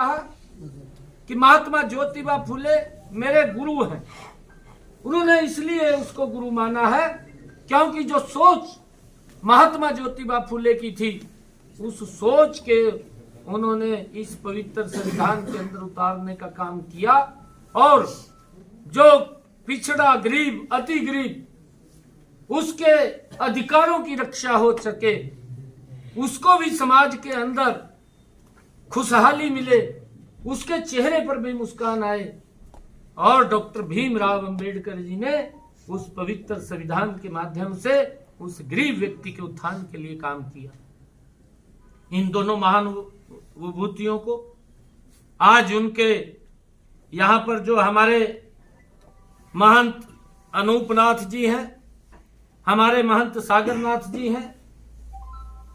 कहा कि महात्मा ज्योतिबा फुले मेरे गुरु हैं। उन्होंने इसलिए उसको गुरु माना है क्योंकि जो सोच महात्मा ज्योतिबा फुले की थी, उस सोच के उन्होंने इस पवित्र संविधान के अंदर उतारने का काम किया। और जो पिछड़ा, गरीब, अति गरीब, उसके अधिकारों की रक्षा हो सके, उसको भी समाज के अंदर खुशहाली मिले, उसके चेहरे पर भी मुस्कान आए। और डॉक्टर भीमराव अंबेडकर जी ने उस पवित्र संविधान के माध्यम से उस गरीब व्यक्ति के उत्थान के लिए काम किया। इन दोनों महान विभूतियों को आज उनके यहाँ पर जो हमारे महंत अनूपनाथ जी हैं, हमारे महंत सागरनाथ जी हैं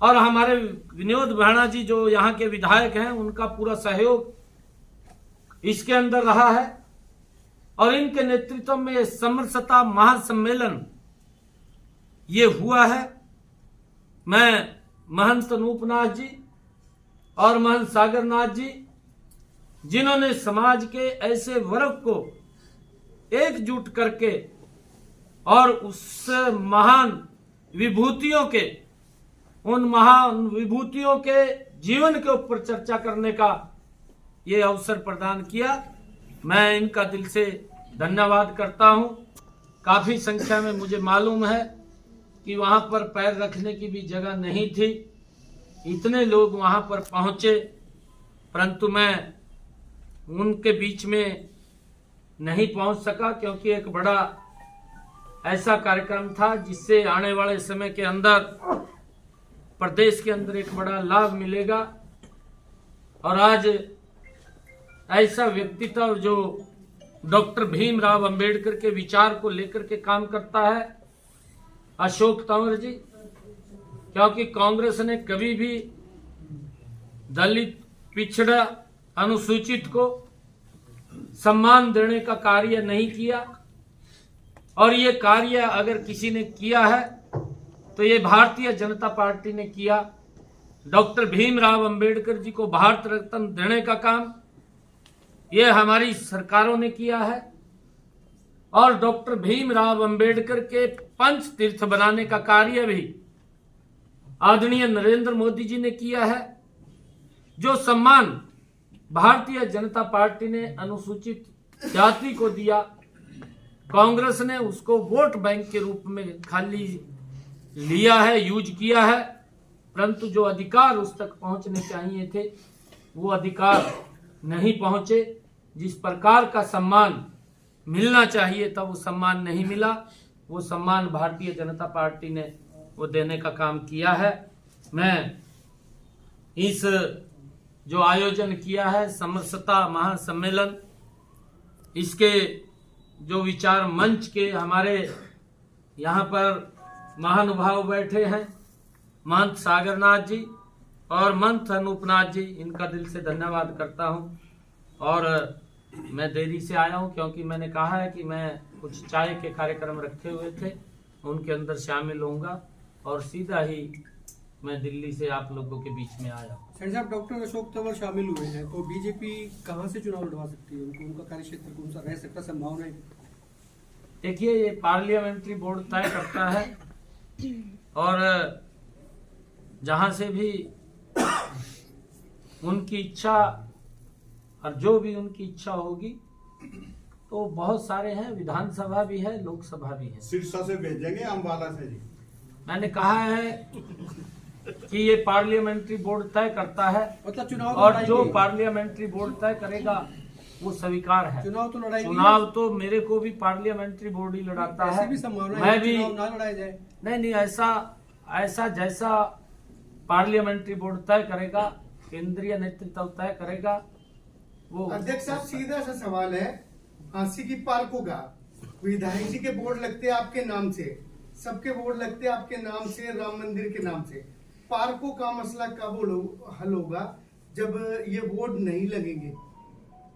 और हमारे विनोद भाणा जी जो यहाँ के विधायक हैं, उनका पूरा सहयोग इसके अंदर रहा है। और इनके नेतृत्व में समरसता महासम्मेलन ये हुआ है। मैं महंत अनूपनाथ जी और महंत सागरनाथ जी, जिन्होंने समाज के ऐसे वर्ग को एकजुट करके और उस महान विभूतियों के, उन महान विभूतियों के जीवन के ऊपर चर्चा करने का ये अवसर प्रदान किया, मैं इनका दिल से धन्यवाद करता हूं। काफी संख्या में मुझे मालूम है कि वहां पर पैर रखने की भी जगह नहीं थी, इतने लोग वहां पर पहुंचे, परंतु मैं उनके बीच में नहीं पहुंच सका क्योंकि एक बड़ा ऐसा कार्यक्रम था जिससे आने वाले समय के अंदर प्रदेश के अंदर एक बड़ा लाभ मिलेगा। और आज ऐसा व्यक्तित्व जो डॉक्टर भीमराव अंबेडकर के विचार को लेकर के काम करता है, अशोक तंवर जी, क्योंकि कांग्रेस ने कभी भी दलित, पिछड़ा, अनुसूचित को सम्मान देने का कार्य नहीं किया। और ये कार्य अगर किसी ने किया है तो ये भारतीय जनता पार्टी ने किया। डॉक्टर भीमराव अंबेडकर जी को भारत रत्न देने का काम ये हमारी सरकारों ने किया है। और डॉक्टर भीमराव अंबेडकर के पंच तीर्थ बनाने का कार्य भी आदरणीय नरेंद्र मोदी जी ने किया है। जो सम्मान भारतीय जनता पार्टी ने अनुसूचित जाति को दिया, कांग्रेस ने उसको वोट बैंक के रूप में खाली लिया है, यूज किया है, परंतु जो अधिकार उस तक पहुंचने चाहिए थे वो अधिकार नहीं पहुंचे। जिस प्रकार का सम्मान मिलना चाहिए था वो सम्मान नहीं मिला। वो सम्मान भारतीय जनता पार्टी ने वो देने का काम किया है। मैं इस जो आयोजन किया है समरसता महासम्मेलन, इसके जो विचार मंच के हमारे यहाँ पर महानुभाव बैठे हैं, महंत सागरनाथ जी और महंत अनूपनाथ जी, इनका दिल से धन्यवाद करता हूँ। और मैं देरी से आया हूँ क्योंकि मैंने कहा है कि मैं कुछ चाय के कार्यक्रम रखे हुए थे, उनके अंदर शामिल होऊंगा और सीधा ही मैं दिल्ली से आप लोगों के बीच में आया हूँ। सर साहब, डॉक्टर अशोक तंवर शामिल हुए हैं तो बीजेपी कहाँ से चुनाव लड़वा सकती है? उनका कार्यक्षेत्र कौन सा रह सकता, संभावना है? देखिए, ये पार्लियामेंट्री बोर्ड तय करता है और जहां से भी उनकी इच्छा और जो भी उनकी इच्छा होगी, तो बहुत सारे हैं, विधानसभा भी है, लोकसभा भी है। सिरसा से भेजेंगे, अम्बाला से जी। मैंने कहा है कि ये पार्लियामेंट्री बोर्ड तय करता है, मतलब चुनाव और जो पार्लियामेंट्री बोर्ड तय करेगा वो स्वीकार है। चुनाव तो मेरे को भी पार्लियामेंट्री बोर्ड ही लड़ाता है। मैं भी ना लड़ाया जाए। नहीं, ऐसा जैसा पार्लियामेंट्री बोर्ड तय करेगा, केंद्रीय नेतृत्व तय करेगा। वो अध्यक्ष साहब, सीधा सा सवाल है, हांसी की पार्कों का विधायक जी के बोर्ड लगते हैं आपके नाम से, सबके बोर्ड लगते हैं आपके नाम से, राम मंदिर के नाम से। पार्कों का मसला कब हल होगा जब ये बोर्ड नहीं लगेंगे?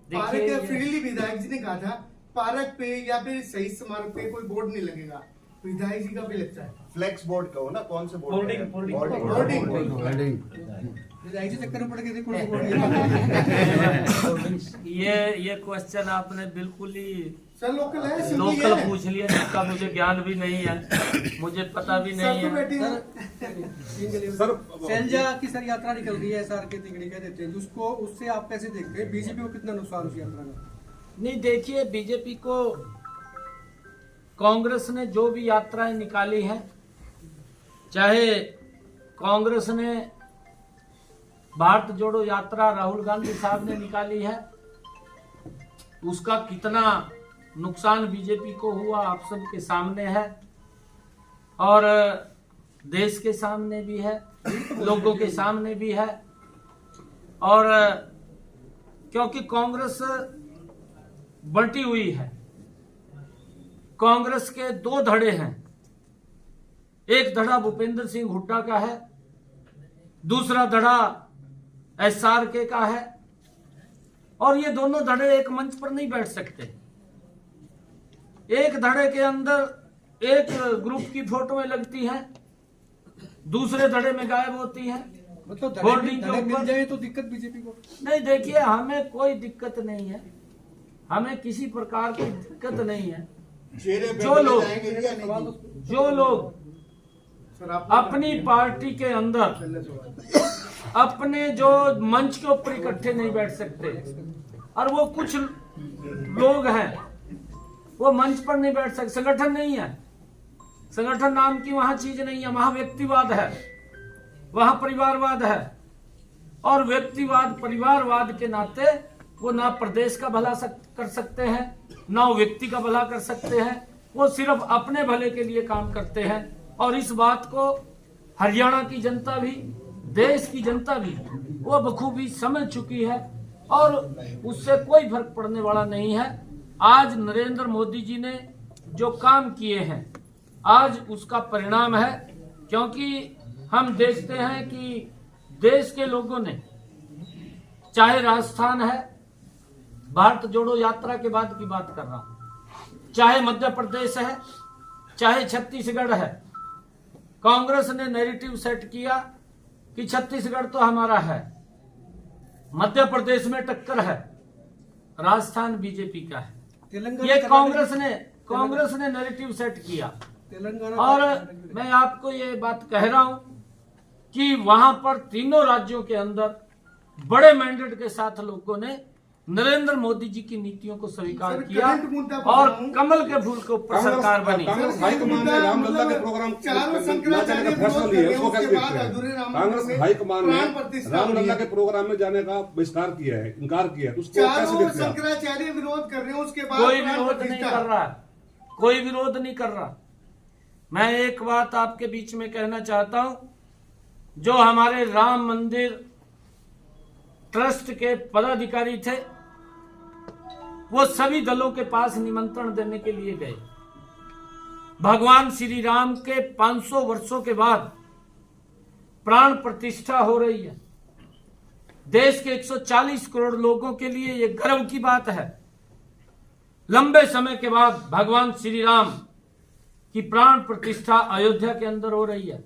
पार्क फ्रीली विधायक जी ने कहा था पार्क पे या फिर शहीद स्मारक पे कोई बोर्ड नहीं लगेगा, विधायक जी का भी लगता है। फ्लेक्स बोर्ड कहो ना, कौन से बोर्ड? होर्डिंग। विधायक जी चक्कर में पड़ के देखो ये क्वेश्चन आपने बिल्कुल ही सर लोकल है, सिंपली लोकल है। पूछ लिया, जिसका मुझे ज्ञान भी नहीं है, मुझे पता भी सर नहीं तो है। बैठी है। सर सैलजा की सर यात्रा निकल रही है, SR के तिगड़ी कह देते हैं, उसको उससे आप कैसे देखते हैं? बीजेपी को कितना नुकसान उस यात्रा में? नहीं, देखिए, बीजेपी को कांग्रेस ने जो भी यात्राएं निकाली हैं, चाहे कांग्रेस ने भारत जोड़ो यात्रा राहुल गांधी साहब ने निकाली है, उसका कितना नुकसान बीजेपी को हुआ आप सबके सामने है, और देश के सामने भी है, लोगों के सामने भी है। और क्योंकि कांग्रेस बंटी हुई है, कांग्रेस के दो धड़े हैं, एक धड़ा भूपेंद्र सिंह हुड्डा का है, दूसरा धड़ा SRK का है, और ये दोनों धड़े एक मंच पर नहीं बैठ सकते। एक धड़े के अंदर एक ग्रुप की फोटोएं लगती हैं, दूसरे धड़े में गायब होती हैं। मतलब होर्डिंग के धड़े मिल ऊपर जाए तो दिक्कत बीजेपी को? नहीं, देखिए, हमें कोई दिक्कत नहीं है, हमें किसी प्रकार की दिक्कत नहीं है। चेहरे पे जो चले लोग जाएंगे या नहीं? जो लोग सर आप अपनी पार्टी के अंदर अपने जो मंच के ऊपर इकट्ठे नहीं बैठ सकते, और वो कुछ लोग हैं वो मंच पर नहीं बैठ सकते, संगठन नहीं है, संगठन नाम की वहां चीज नहीं है, वहां व्यक्तिवाद है, वहां परिवारवाद है, और व्यक्तिवाद परिवारवाद के नाते वो ना प्रदेश का भला कर सकते हैं, ना वो व्यक्ति का भला कर सकते हैं, वो सिर्फ अपने भले के लिए काम करते हैं। और इस बात को हरियाणा की जनता भी, देश की जनता भी वो बखूबी समझ चुकी है, और उससे कोई फर्क पड़ने वाला नहीं है। आज नरेंद्र मोदी जी ने जो काम किए हैं, आज उसका परिणाम है, क्योंकि हम देखते हैं कि देश के लोगों ने, चाहे राजस्थान है, भारत जोड़ो यात्रा के बाद की बात कर रहा हूं, चाहे मध्य प्रदेश है, चाहे छत्तीसगढ़ है, कांग्रेस ने नैरेटिव सेट किया कि छत्तीसगढ़ तो हमारा है, मध्य प्रदेश में टक्कर है, राजस्थान बीजेपी का है। तेलंगाना ये कांग्रेस ने नैरेटिव सेट किया। तेलंगाना और मैं आपको ये बात कह रहा हूं कि वहां पर तीनों राज्यों के अंदर बड़े मैंडेट के साथ लोगों ने नरेंद्र मोदी जी की नीतियों को स्वीकार सर, किया, करंट मुद्दा और बताऊं। कमल के फूल के ऊपर सरकार बनी। कांग्रेस हाईकमान ने रामलला के प्रोग्राम चारों न शंकराचार्य जाने का फैसला विरोध लिया है, कर उसको रहे हैं, कैसे उसके बाद देखते अधूरे हैं? राम कांग्रेस मंदिर में हाईकमान ने प्राण प्रतिष्ठा हो रही रामलला है। के प्रोग्राम में जाने का बहिष्कार किया है, इनकार किया है, तो उसको कैसे चारों देखते हैं आप? शंकराचार्य विरोध कर रहे हैं, उसके बाद कोई प्राण विरोध नहीं प्रतिष्ठा। कर रहा, कोई विरोध नहीं कर रहा। मैं एक बात आपके बीच में कहना चाहता हूं, जो हमारे राम मंदिर ट्रस्ट के पदाधिकारी थे, वो सभी दलों के पास निमंत्रण देने के लिए गए। भगवान श्री राम के 500 वर्षों के बाद प्राण प्रतिष्ठा हो रही है। देश के 140 करोड़ लोगों के लिए ये गर्व की बात है। लंबे समय के बाद भगवान श्री राम की प्राण प्रतिष्ठा अयोध्या के अंदर हो रही है,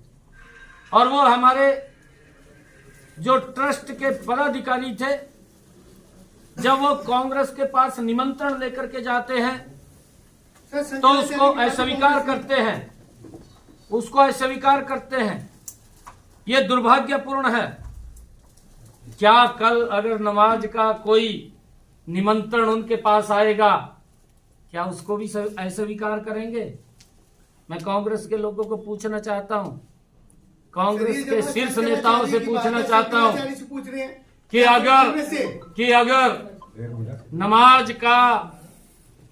और वो हमारे जो ट्रस्ट के पदाधिकारी थे, जब वो कांग्रेस के पास निमंत्रण लेकर के जाते हैं सर, तो उसको शंकराचार्य की अस्वीकार बात करते हैं, उसको अस्वीकार करते हैं। ये दुर्भाग्यपूर्ण है। क्या कल अगर नमाज का कोई निमंत्रण उनके पास आएगा, क्या उसको भी अस्वीकार करेंगे? मैं कांग्रेस के लोगों को पूछना चाहता हूं, कांग्रेस के शीर्ष नेताओं से पूछना चाहता हूं शंकराचार्य से पूछ रहे हैं कि अगर नमाज का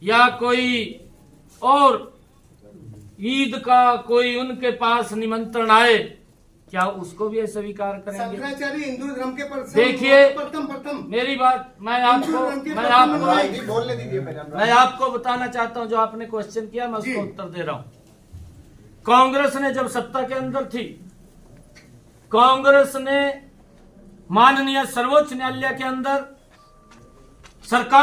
या कोई और ईद का कोई उनके पास निमंत्रण आए, क्या उसको भी स्वीकार करेंगे? शंकराचार्य हिंदू धर्म के देखिए, प्रथम मेरी बात मैं आपको बताना चाहता हूं, जो आपने क्वेश्चन किया मैं उसको उत्तर दे रहा हूं। कांग्रेस ने जब सत्ता के अंदर थी, कांग्रेस ने माननीय सर्वोच्च न्यायालय के अंदर सरकार